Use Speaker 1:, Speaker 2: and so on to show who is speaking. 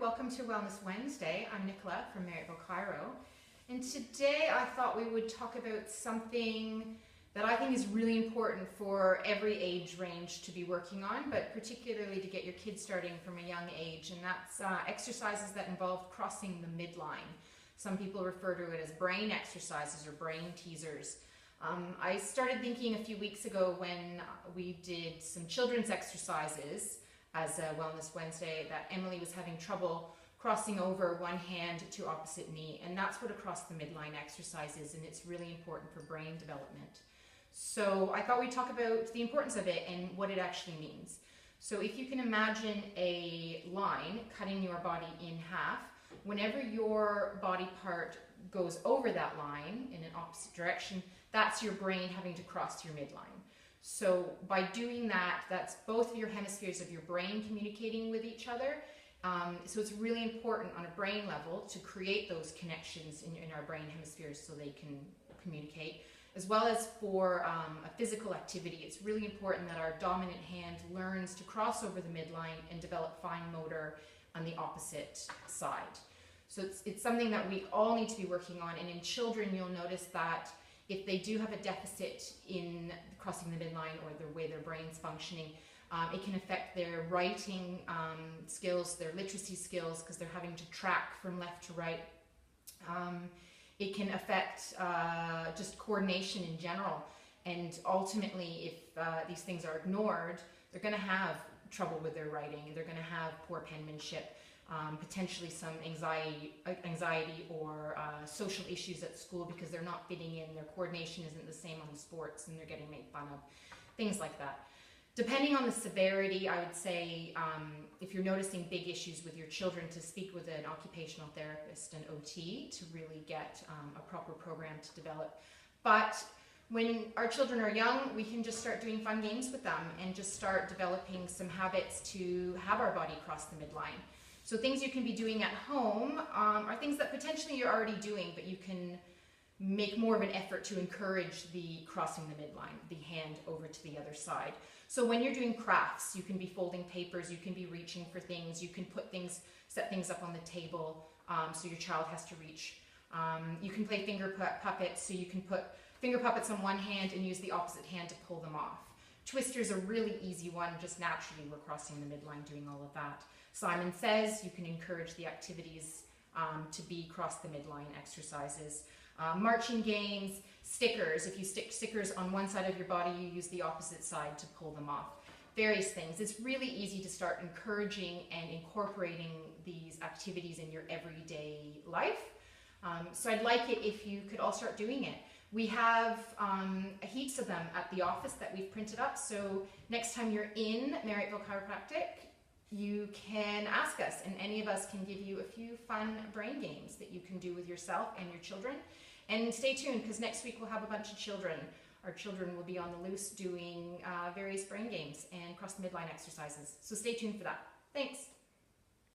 Speaker 1: welcome to Wellness Wednesday. I'm Nicola from Marryatville Chiro, and today I thought we would talk about something that I think is really important for every age range to be working on, but particularly to get your kids starting from a young age, and that's exercises that involve crossing the midline. Some people refer to it as brain exercises or brain teasers. I started thinking a few weeks ago when we did some children's exercises as a Wellness Wednesday that Emily was having trouble crossing over one hand to opposite knee, and that's what a cross the midline exercise is, and it's really important for brain development. So I thought we'd talk about the importance of it and what it actually means. So if you can imagine a line cutting your body in half, whenever your body part goes over that line in an opposite direction, that's your brain having to cross your midline. So by doing that, that's both of your hemispheres of your brain communicating with each other. So it's really important on a brain level to create those connections in our brain hemispheres so they can communicate. As well as for a physical activity, it's really important that our dominant hand learns to cross over the midline and develop fine motor on the opposite side. So it's something that we all need to be working on, and in children you'll notice that if they do have a deficit in crossing the midline or the way their brain's functioning, it can affect their writing skills, their literacy skills, because they're having to track from left to right. It can affect just coordination in general, and ultimately if these things are ignored, they're going to have trouble with their writing, they're going to have poor penmanship, potentially some anxiety or social issues at school because they're not fitting in, their coordination isn't the same on the sports, and they're getting made fun of, things like that. Depending on the severity, I would say if you're noticing big issues with your children, to speak with an occupational therapist, an OT, to really get a proper program to develop. But when our children are young, we can just start doing fun games with them and just start developing some habits to have our body cross the midline. So things you can be doing at home are things that potentially you're already doing, but you can make more of an effort to encourage the crossing the midline, the hand over to the other side. So when you're doing crafts, you can be folding papers, you can be reaching for things, you can put things, set things up on the table so your child has to reach. You can play finger puppets, so you can put finger puppets on one hand and use the opposite hand to pull them off. Twister's a really easy one, just naturally we're crossing the midline doing all of that. Simon Says, you can encourage the activities to be cross the midline exercises. Marching games, stickers. If you stick stickers on one side of your body, you use the opposite side to pull them off. Various things. It's really easy to start encouraging and incorporating these activities in your everyday life. So I'd like it if you could all start doing it. We have heaps of them at the office that we've printed up, so next time you're in Marryatville Chiropractic, you can ask us, and any of us can give you a few fun brain games that you can do with yourself and your children. And stay tuned, because next week we'll have a bunch of children. Our children will be on the loose doing various brain games and cross the midline exercises. So stay tuned for that. Thanks.